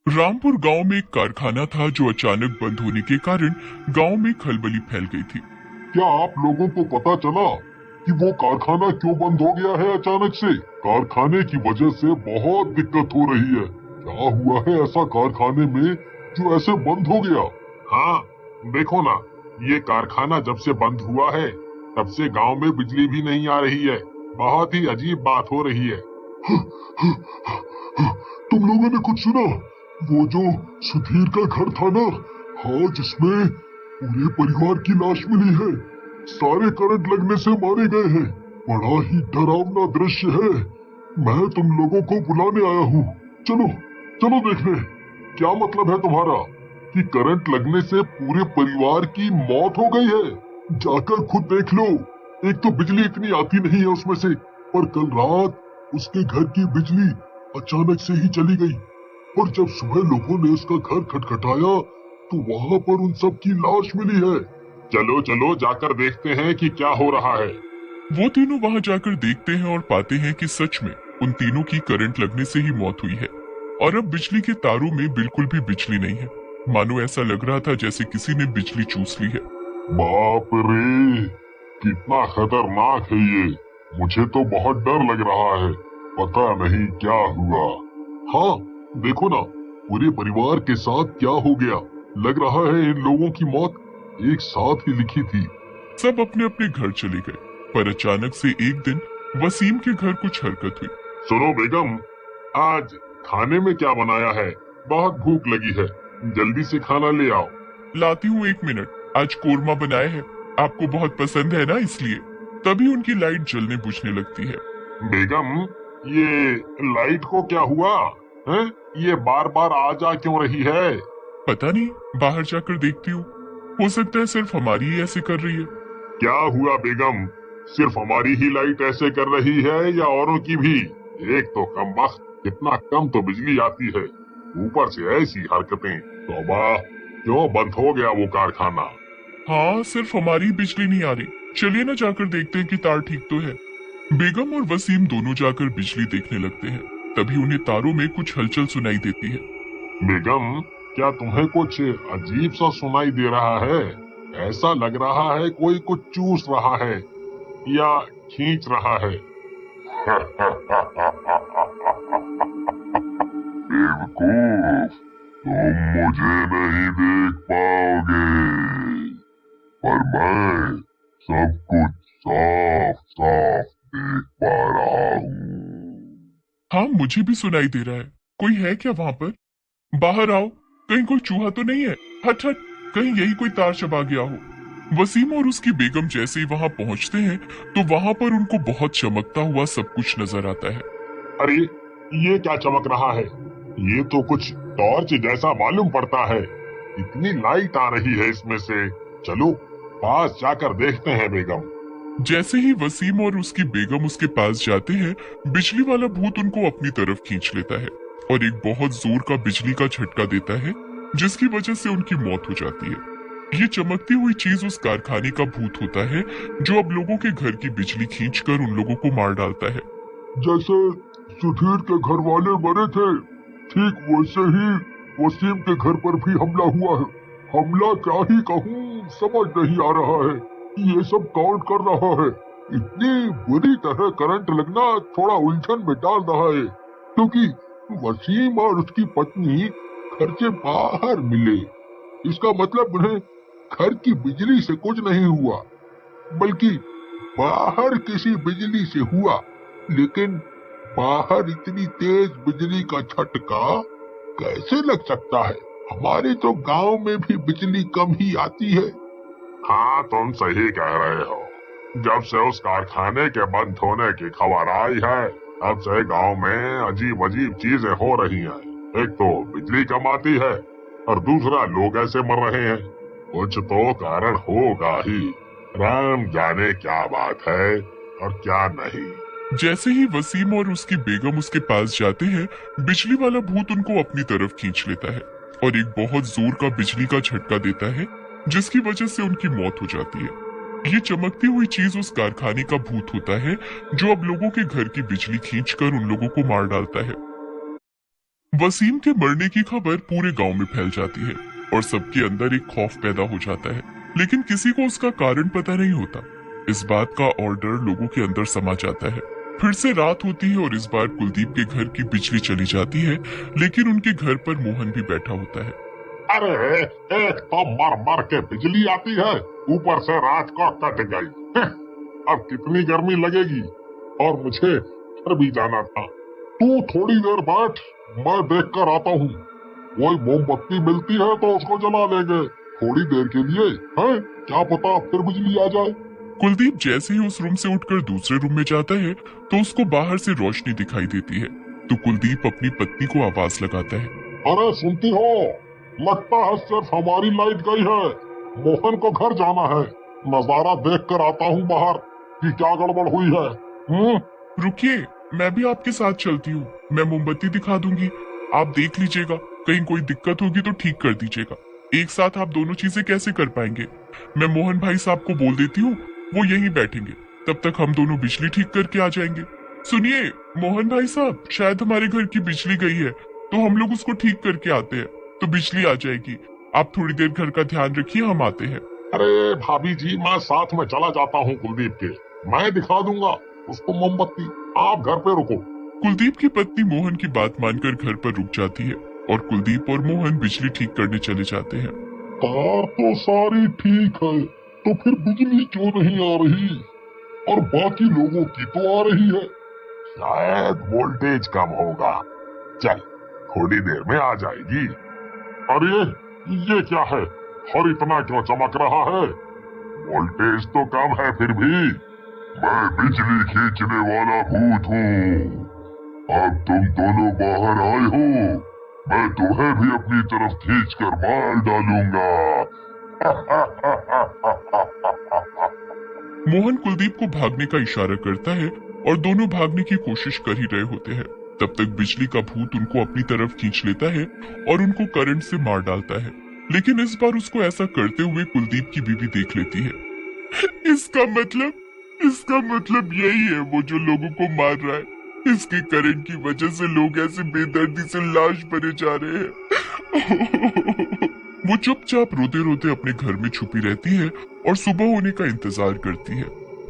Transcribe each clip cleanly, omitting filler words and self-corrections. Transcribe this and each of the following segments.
रामपुर गांव में एक कारखाना था जो अचानक बंद होने के कारण गांव में खलबली फैल गई थी। क्या आप लोगों को पता चला कि वो कारखाना क्यों बंद हो गया है अचानक से? कारखाने की वजह से बहुत दिक्कत हो रही है। क्या हुआ है ऐसा कारखाने में जो ऐसे बंद हो गया? हाँ, देखो ना, ये कारखाना जब से बंद हुआ है तब से गांव में बिजली भी नहीं आ रही है। बहुत ही अजीब बात हो रही है। तुम लोगों ने कुछ सुना? वो जो सुधीर का घर था ना, हाँ, जिसमें पूरे परिवार की लाश मिली है, सारे करंट लगने से मारे गए हैं। बड़ा ही डरावना दृश्य है। मैं तुम लोगों को बुलाने आया हूँ। चलो चलो देखने। क्या मतलब है तुम्हारा कि करंट लगने से पूरे परिवार की मौत हो गई है? जाकर खुद देख लो। एक तो बिजली इतनी आती नहीं है उसमें से, पर कल रात उसके घर की बिजली अचानक से ही चली गई, और जब सुबह लोगों ने उसका घर खटखटाया तो वहाँ पर उन सब की लाश मिली है। चलो चलो जाकर देखते हैं कि क्या हो रहा है। वो तीनों वहां जाकर देखते हैं और पाते हैं कि सच में उन तीनों की करंट लगने से ही मौत हुई है। और अब बिजली के तारों में बिल्कुल भी बिजली नहीं है। मानो ऐसा लग रहा था जैसे किसी ने बिजली चूस ली है। बाप रे, कितना खतरनाक है ये। मुझे तो बहुत डर लग रहा है। पता नहीं क्या हुआ। हाँ, देखो ना, पूरे परिवार के साथ क्या हो गया। लग रहा है इन लोगों की मौत एक साथ ही लिखी थी। सब अपने अपने घर चले गए, पर अचानक से एक दिन वसीम के घर कुछ हरकत हुई। सुनो बेगम, आज खाने में क्या बनाया है? बहुत भूख लगी है, जल्दी से खाना ले आओ। लाती हूँ, 1 मिनट। आज कोरमा बनाए हैं, आपको बहुत पसंद है ना, इसलिए। तभी उनकी लाइट जलने बुझने लगती है। बेगम, ये लाइट को क्या हुआ है? ये बार बार आ जा क्यों रही है? पता नहीं, बाहर जाकर देखती हूँ। हो सकता है सिर्फ हमारी ही ऐसे कर रही है। क्या हुआ बेगम? सिर्फ हमारी ही लाइट ऐसे कर रही है या औरों की भी? एक तो कम वक्त, कितना कम तो बिजली आती है, ऊपर से ऐसी हरकतें। तौबा, क्यों बंद हो गया वो कारखाना? हाँ, सिर्फ हमारी बिजली नहीं आ रही। चलिए ना जाकर देखते हैं कि तार ठीक तो है। बेगम और वसीम दोनों जाकर बिजली देखने लगते हैं। तभी उन्हें तारों में कुछ हलचल सुनाई देती है। बेगम, क्या तुम्हें कुछ अजीब सा सुनाई दे रहा है? ऐसा लग रहा है कोई कुछ चूस रहा है या खींच रहा है। बेवकूफ, तुम मुझे नहीं देख पाओगे, पर मैं सब कुछ साफ साफ देख पा रहा हूँ। हाँ, मुझे भी सुनाई दे रहा है। कोई है क्या वहाँ पर? बाहर आओ, कहीं कोई चूहा तो नहीं है? हट हट, कहीं यही कोई तार चबा गया हो। वसीम और उसकी बेगम जैसे ही वहाँ पहुँचते हैं तो वहाँ पर उनको बहुत चमकता हुआ सब कुछ नजर आता है। अरे, ये क्या चमक रहा है? ये तो कुछ टॉर्च जैसा मालूम पड़ता है। इतनी लाइट आ रही है इसमें से। चलो पास जाकर देखते हैं बेगम। जैसे ही वसीम और उसकी बेगम उसके पास जाते हैं, बिजली वाला भूत उनको अपनी तरफ खींच लेता है और एक बहुत जोर का बिजली का झटका देता है, जिसकी वजह से उनकी मौत हो जाती है। ये चमकती हुई चीज उस कारखाने का भूत होता है जो अब लोगों के घर की बिजली खींचकर उन लोगों को मार डालता है। जैसे सुधीर के घर वाले मरे थे, ठीक वैसे ही वसीम के घर पर भी हमला हुआ है। हमला क्या ही कहूँ, समझ नहीं आ रहा है। ये सब कौन कर रहा है? इतनी बुरी तरह करंट लगना थोड़ा उलझन में डाल रहा है, क्योंकि वसीम और उसकी पत्नी घर से बाहर मिले। इसका मतलब उन्हें घर की बिजली से कुछ नहीं हुआ, बल्कि बाहर किसी बिजली से हुआ। लेकिन बाहर इतनी तेज बिजली का झटका कैसे लग सकता है? हमारे तो गांव में भी बिजली कम ही आती है। हाँ, तुम सही कह रहे हो। जब से उस कारखाने के बंद होने की खबर आई है, तब से गांव में अजीब अजीब चीजें हो रही हैं। एक तो बिजली कम आती है और दूसरा लोग ऐसे मर रहे हैं। कुछ तो कारण होगा ही। राम जाने क्या बात है और क्या नहीं। जैसे ही वसीम और उसकी बेगम उसके पास जाते हैं, बिजली वाला भूत उनको अपनी तरफ खींच लेता है और एक बहुत जोर का बिजली का झटका देता है, जिसकी वजह से उनकी मौत हो जाती है। ये चमकती हुई चीज उस कारखाने का भूत होता है जो अब लोगों के घर की बिजली खींचकर उन लोगों को मार डालता है। वसीम के मरने की खबर पूरे गांव में फैल जाती है और सबके अंदर एक खौफ पैदा हो जाता है, लेकिन किसी को उसका कारण पता नहीं होता। इस बात का और डर लोगों के अंदर समा जाता है। फिर से रात होती है और इस बार कुलदीप के घर की बिजली चली जाती है, लेकिन उनके घर पर मोहन भी बैठा होता है। अरे एक तो मर मर के बिजली आती है, ऊपर से रात को कट गई। अब कितनी गर्मी लगेगी, और मुझे घर भी जाना था। तू थोड़ी देर बैठ, मैं देख कर आता हूँ। कोई मोमबत्ती मिलती है तो उसको जला लेंगे थोड़ी देर के लिए, है क्या पता फिर बिजली आ जाए। कुलदीप जैसे ही उस रूम से उठकर दूसरे रूम में जाता है तो उसको बाहर से रोशनी दिखाई देती है। तो कुलदीप अपनी पत्नी को आवाज लगाता है। अरे सुनती हो, लगता है सिर्फ हमारी लाइट गई है। मोहन को घर जाना है, नजारा देख कर आता हूँ बाहर कि क्या गड़बड़ हुई है। रुकिए, मैं भी आपके साथ चलती हूँ। मैं मोमबत्ती दिखा दूंगी, आप देख लीजिएगा, कहीं कोई दिक्कत होगी तो ठीक कर दीजिएगा। एक साथ आप दोनों चीजें कैसे कर पाएंगे? मैं मोहन भाई साहब को बोल देती हूँ, वो यहीं बैठेंगे, तब तक हम दोनों बिजली ठीक करके आ जाएंगे। सुनिए मोहन भाई साहब, शायद हमारे घर की बिजली गई है, तो हम लोग उसको ठीक करके आते हैं, तो बिजली आ जाएगी। आप थोड़ी देर घर का ध्यान रखिए, हम आते हैं। अरे भाभी जी, मैं साथ में चला जाता हूँ कुलदीप के, मैं दिखा दूंगा उसको मोमबत्ती, आप घर पे रुको। कुलदीप की पत्नी मोहन की बात मानकर घर पर रुक जाती है और कुलदीप और मोहन बिजली ठीक करने चले जाते हैं। तार तो सारी ठीक है, तो फिर बिजली क्यों नहीं आ रही? और बाकी लोगों की तो आ रही है। शायद वोल्टेज कम होगा, चल थोड़ी देर में आ जाएगी। अरे ये क्या है, और इतना क्यों चमक रहा है? वोल्टेज तो कम है फिर भी। मैं बिजली खींचने वाला भूत हूँ। अब तुम दोनों बाहर आए हो, मैं तुम्हें भी अपनी तरफ खींचकर मार डालूंगा। मोहन कुलदीप को भागने का इशारा करता है और दोनों भागने की कोशिश कर ही रहे होते हैं। तब तक बिजली का भूत उनको अपनी तरफ खींच लेता है और उनको करंट से मार डालता है। लेकिन इस बार उसको ऐसा करते हुए कुलदीप की बीवी देख लेती है। इसका मतलब यही है वो जो लोगों को मार रहा है। इसके करंट की वजह से लोग ऐसे बेदर्दी से लाश बने जा रहे हैं। वो चुपचाप रोते रोते अपने घर में छुपी रहती है और सुबह होने का इंतजार करती है।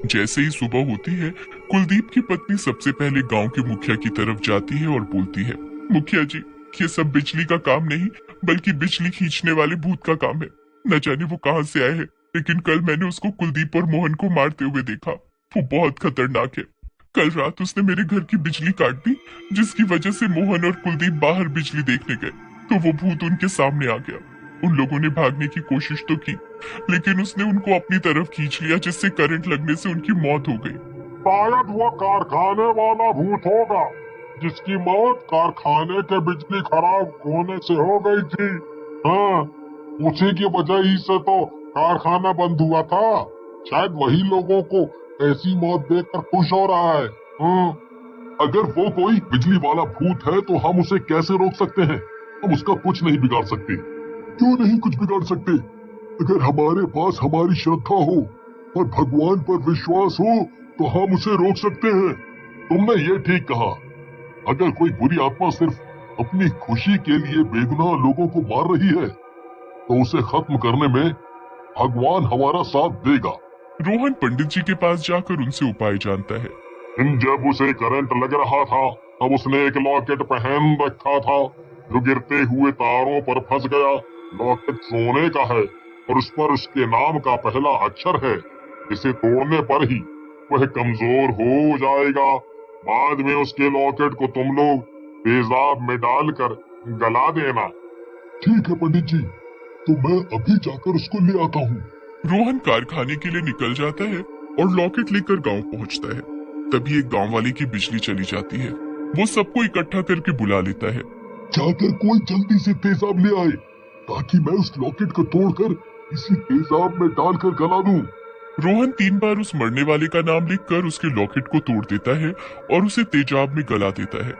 जैसे ही सुबह होती है, कुलदीप की पत्नी सबसे पहले गांव के मुखिया की तरफ जाती है और बोलती है, मुखिया जी, ये सब बिजली का काम नहीं बल्कि बिजली खींचने वाले भूत का काम है। न जाने वो कहां से आए हैं, लेकिन कल मैंने उसको कुलदीप और मोहन को मारते हुए देखा। वो बहुत खतरनाक है। कल रात उसने मेरे घर की बिजली काट दी, जिसकी वजह से मोहन और कुलदीप बाहर बिजली देखने गए तो वो भूत उनके सामने आ गया। उन लोगों ने भागने की कोशिश तो की, लेकिन उसने उनको अपनी तरफ खींच लिया, जिससे करंट लगने से उनकी मौत हो गई। शायद वो कारखाने वाला भूत होगा, जिसकी मौत कारखाने के बिजली खराब होने से हो गई थी। हाँ, उसी की वजह ही से तो कारखाना बंद हुआ था। शायद वही लोगों को ऐसी मौत देखकर खुश हो रहा है। अगर वो कोई बिजली वाला भूत है तो हम उसे कैसे रोक सकते हैं? हम उसका कुछ नहीं बिगाड़ सकते। क्यों नहीं कुछ बिगाड़ सकते? अगर हमारे पास हमारी श्रद्धा हो और भगवान पर विश्वास हो तो हम उसे रोक सकते हैं। तुमने ये ठीक कहा। अगर कोई बुरी आत्मा सिर्फ अपनी खुशी के लिए बेगुनाह लोगों को मार रही है तो उसे खत्म करने में भगवान हमारा साथ देगा। रोहन पंडित जी के पास जाकर उनसे उपाय जानता है। जब उसे करंट लग रहा था तब उसने एक लॉकेट पहन रखा था जो गिरते हुए तारों पर फंस गया। लॉकेट सोने का है और उस पर उसके नाम का पहला अक्षर है। इसे तोड़ने पर ही वह कमजोर हो जाएगा। बाद में उसके लॉकेट को तुम लोग तेजाब में डालकर गला देना। ठीक है पंडित जी, तो मैं अभी जाकर उसको ले आता हूँ। रोहन कारखाने के लिए निकल जाता है और लॉकेट लेकर गांव पहुंचता है। तभी एक गांव वाले की बिजली चली जाती है। वो सबको इकट्ठा करके बुला लेता है। जाकर कोई जल्दी से तेजाब ले आए ताकि मैं उस लॉकेट को तोड़कर इसी तेजाब में डालकर गला दूं। रोहन 3 बार उस मरने वाले का नाम लिखकर उसके लॉकेट को तोड़ देता है और उसे तेजाब में गला देता है।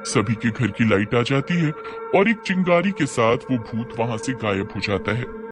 सभी के घर की लाइट आ जाती है और एक चिंगारी के साथ वो भूत वहां से गायब हो जाता है।